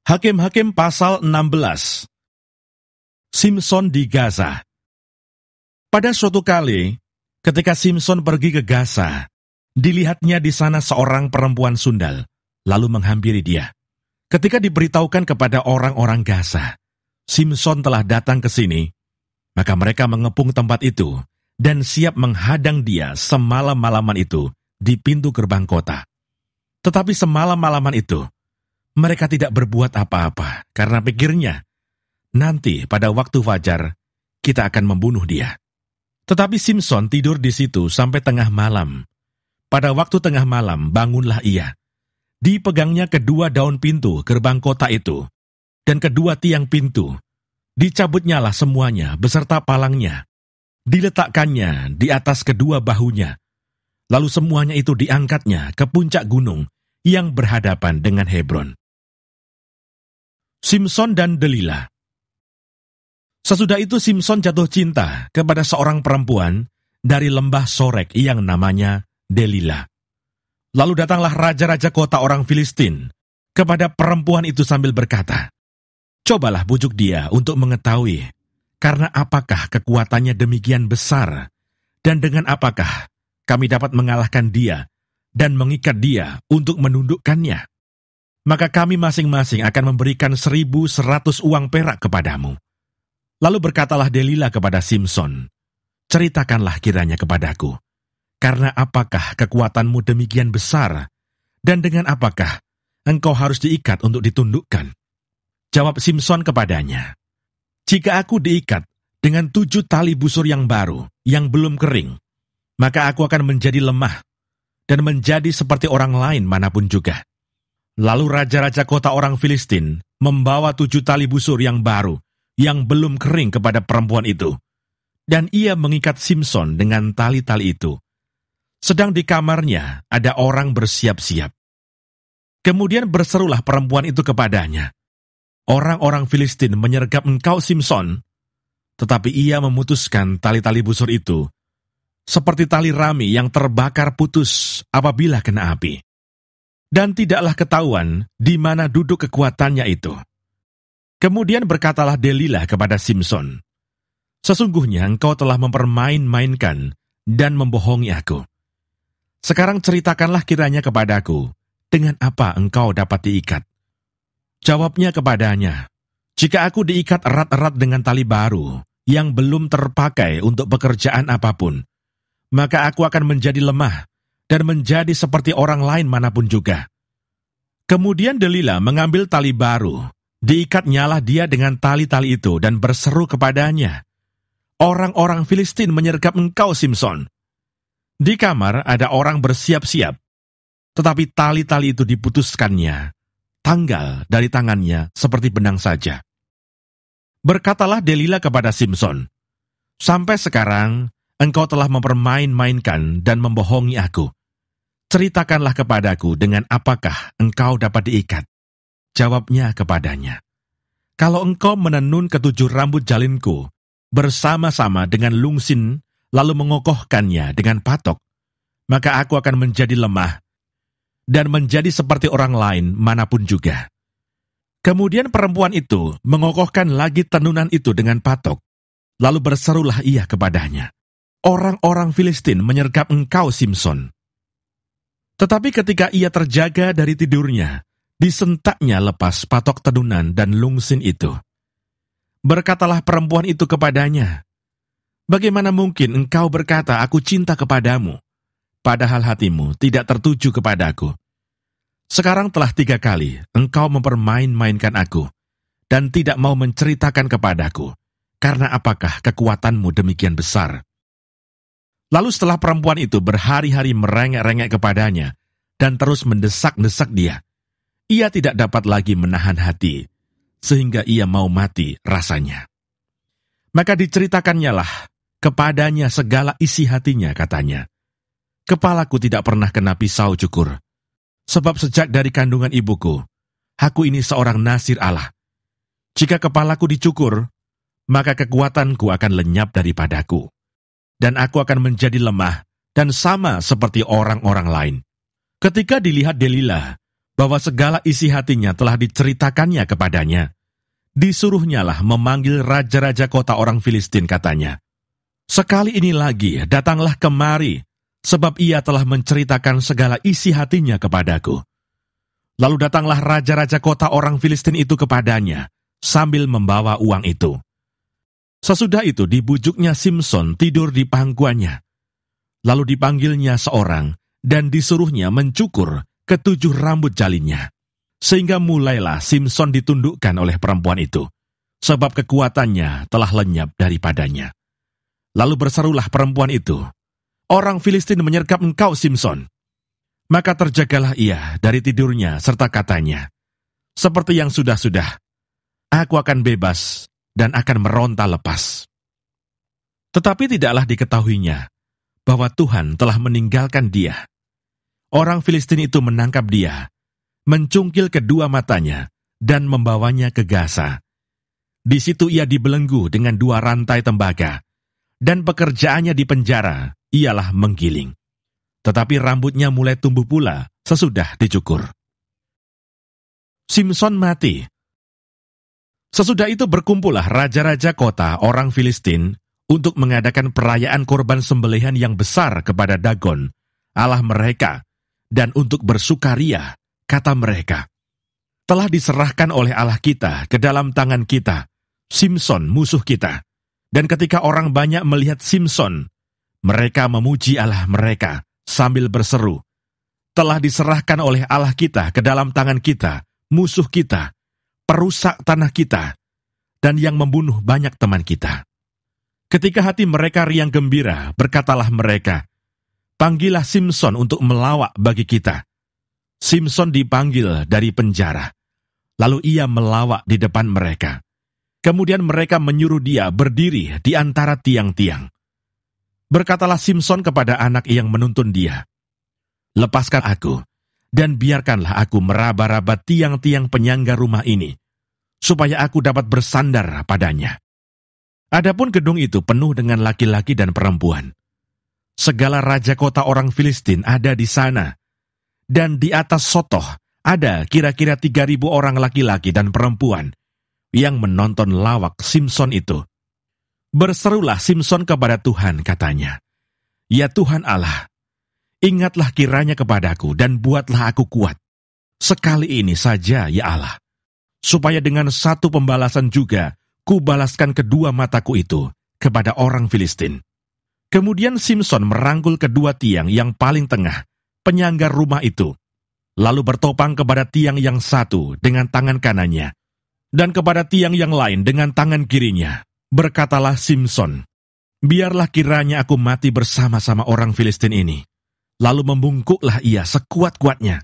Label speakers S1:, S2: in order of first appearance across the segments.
S1: Hakim-Hakim pasal 16. Simson di Gaza. Pada suatu kali, ketika Simson pergi ke Gaza, dilihatnya di sana seorang perempuan sundal, lalu menghampiri dia. Ketika diberitahukan kepada orang-orang Gaza, Simson telah datang ke sini, maka mereka mengepung tempat itu dan siap menghadang dia semalam-malaman itu di pintu gerbang kota. Tetapi semalam-malaman itu, mereka tidak berbuat apa-apa karena pikirnya, nanti pada waktu fajar, kita akan membunuh dia. Tetapi Simson tidur di situ sampai tengah malam. Pada waktu tengah malam, bangunlah ia. Dipegangnya kedua daun pintu gerbang kota itu, dan kedua tiang pintu. Dicabutnyalah semuanya beserta palangnya. Diletakkannya di atas kedua bahunya. Lalu semuanya itu diangkatnya ke puncak gunung yang berhadapan dengan Hebron. Simson dan Delila. Sesudah itu Simson jatuh cinta kepada seorang perempuan dari lembah Sorek yang namanya Delila. Lalu datanglah raja-raja kota orang Filistin kepada perempuan itu sambil berkata, "Cobalah bujuk dia untuk mengetahui, karena apakah kekuatannya demikian besar, dan dengan apakah kami dapat mengalahkan dia dan mengikat dia untuk menundukkannya. Maka kami masing-masing akan memberikan 1.100 uang perak kepadamu." Lalu berkatalah Delila kepada Simson, "Ceritakanlah kiranya kepadaku, karena apakah kekuatanmu demikian besar, dan dengan apakah engkau harus diikat untuk ditundukkan?" Jawab Simson kepadanya, "Jika aku diikat dengan 7 tali busur yang baru, yang belum kering, maka aku akan menjadi lemah, dan menjadi seperti orang lain manapun juga." Lalu raja-raja kota orang Filistin membawa 7 tali busur yang baru, yang belum kering kepada perempuan itu. Dan ia mengikat Simson dengan tali-tali itu. Sedang di kamarnya ada orang bersiap-siap. Kemudian berserulah perempuan itu kepadanya, "Orang-orang Filistin menyergap engkau, Simson." Tetapi ia memutuskan tali-tali busur itu, seperti tali rami yang terbakar putus apabila kena api. Dan tidaklah ketahuan di mana duduk kekuatannya itu. Kemudian berkatalah Delila kepada Simson, "Sesungguhnya engkau telah mempermain-mainkan dan membohongi aku. Sekarang ceritakanlah kiranya kepadaku, dengan apa engkau dapat diikat?" Jawabnya kepadanya, "Jika aku diikat erat-erat dengan tali baru, yang belum terpakai untuk pekerjaan apapun, maka aku akan menjadi lemah, dan menjadi seperti orang lain manapun juga." Kemudian Delila mengambil tali baru, diikatnyalah dia dengan tali-tali itu dan berseru kepadanya, "Orang-orang Filistin menyergap engkau, Simson." Di kamar ada orang bersiap-siap, tetapi tali-tali itu diputuskannya, tanggal dari tangannya seperti benang saja. Berkatalah Delila kepada Simson, "Sampai sekarang engkau telah mempermain-mainkan dan membohongi aku. Ceritakanlah kepadaku dengan apakah engkau dapat diikat." Jawabnya kepadanya, "Kalau engkau menenun 7 rambut jalinku bersama-sama dengan lungsin, lalu mengokohkannya dengan patok, maka aku akan menjadi lemah dan menjadi seperti orang lain manapun juga." Kemudian perempuan itu mengokohkan lagi tenunan itu dengan patok, lalu berserulah ia kepadanya, "Orang-orang Filistin menyergap engkau, Simson." Tetapi ketika ia terjaga dari tidurnya, disentaknya lepas patok tenunan dan lungsin itu. Berkatalah perempuan itu kepadanya, "Bagaimana mungkin engkau berkata, 'Aku cinta kepadamu,' padahal hatimu tidak tertuju kepadaku? Sekarang telah 3 kali engkau mempermain-mainkan aku, dan tidak mau menceritakan kepadaku, karena apakah kekuatanmu demikian besar?" Lalu setelah perempuan itu berhari-hari merengek-rengek kepadanya, dan terus mendesak-desak dia, ia tidak dapat lagi menahan hati, sehingga ia mau mati rasanya. Maka diceritakannya kepadanya segala isi hatinya, katanya, "Kepalaku tidak pernah kena pisau cukur, sebab sejak dari kandungan ibuku, aku ini seorang nasir Allah. Jika kepalaku dicukur, maka kekuatanku akan lenyap daripadaku, dan aku akan menjadi lemah dan sama seperti orang-orang lain." Ketika dilihat Delila bahwa segala isi hatinya telah diceritakannya kepadanya. Disuruhnyalah memanggil raja-raja kota orang Filistin, katanya. Sekali ini lagi, datanglah kemari, sebab ia telah menceritakan segala isi hatinya kepadaku. Lalu datanglah raja-raja kota orang Filistin itu kepadanya, sambil membawa uang itu. Sesudah itu dibujuknya Simson tidur di pangkuannya. Lalu dipanggilnya seorang, dan disuruhnya mencukur ketujuh rambut jalinnya. Sehingga mulailah Simson ditundukkan oleh perempuan itu, sebab kekuatannya telah lenyap daripadanya. Lalu berserulah perempuan itu, "Orang Filistin menyergap engkau, Simson." Maka terjagalah ia dari tidurnya, serta katanya, "Seperti yang sudah-sudah, aku akan bebas dan akan meronta lepas." Tetapi tidaklah diketahuinya bahwa Tuhan telah meninggalkan dia. Orang Filistin itu menangkap dia, mencungkil kedua matanya, dan membawanya ke Gaza. Di situ ia dibelenggu dengan 2 rantai tembaga, dan pekerjaannya di penjara ialah menggiling. Tetapi rambutnya mulai tumbuh pula sesudah dicukur. Simson mati. Sesudah itu berkumpullah raja-raja kota orang Filistin untuk mengadakan perayaan korban sembelihan yang besar kepada Dagon, Allah mereka, dan untuk bersukaria, kata mereka, "Telah diserahkan oleh Allah kita ke dalam tangan kita, Simson musuh kita." Dan ketika orang banyak melihat Simson, mereka memuji Allah mereka sambil berseru, "Telah diserahkan oleh Allah kita ke dalam tangan kita, musuh kita, perusak tanah kita, dan yang membunuh banyak teman kita." Ketika hati mereka riang gembira, berkatalah mereka, "Panggillah Simson untuk melawak bagi kita." Simson dipanggil dari penjara, lalu ia melawak di depan mereka. Kemudian mereka menyuruh dia berdiri di antara tiang-tiang. Berkatalah Simson kepada anak yang menuntun dia, "Lepaskan aku, dan biarkanlah aku meraba-raba tiang-tiang penyangga rumah ini, supaya aku dapat bersandar padanya." Adapun gedung itu penuh dengan laki-laki dan perempuan. Segala raja kota orang Filistin ada di sana, dan di atas sotoh ada kira-kira 3.000 orang laki-laki dan perempuan yang menonton lawak Simson itu. Berserulah Simson kepada Tuhan, katanya, "Ya Tuhan Allah, ingatlah kiranya kepadaku dan buatlah aku kuat. Sekali ini saja, ya Allah, supaya dengan satu pembalasan juga kubalaskan kedua mataku itu kepada orang Filistin." Kemudian Simson merangkul kedua tiang yang paling tengah, penyangga rumah itu, lalu bertopang kepada tiang yang satu dengan tangan kanannya, dan kepada tiang yang lain dengan tangan kirinya. Berkatalah Simson, "Biarlah kiranya aku mati bersama-sama orang Filistin ini." Lalu membungkuklah ia sekuat-kuatnya.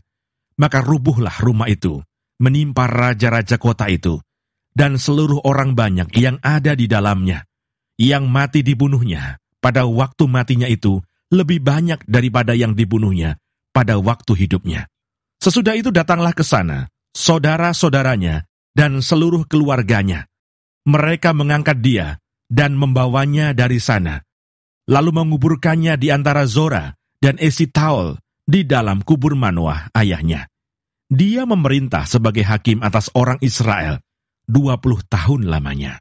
S1: Maka rubuhlah rumah itu, menimpa raja-raja kota itu, dan seluruh orang banyak yang ada di dalamnya. Yang mati dibunuhnya pada waktu matinya itu lebih banyak daripada yang dibunuhnya pada waktu hidupnya. Sesudah itu datanglah ke sana saudara-saudaranya dan seluruh keluarganya. Mereka mengangkat dia dan membawanya dari sana, lalu menguburkannya di antara Zora dan Esitaol di dalam kubur Manoah ayahnya. Dia memerintah sebagai hakim atas orang Israel 20 tahun lamanya.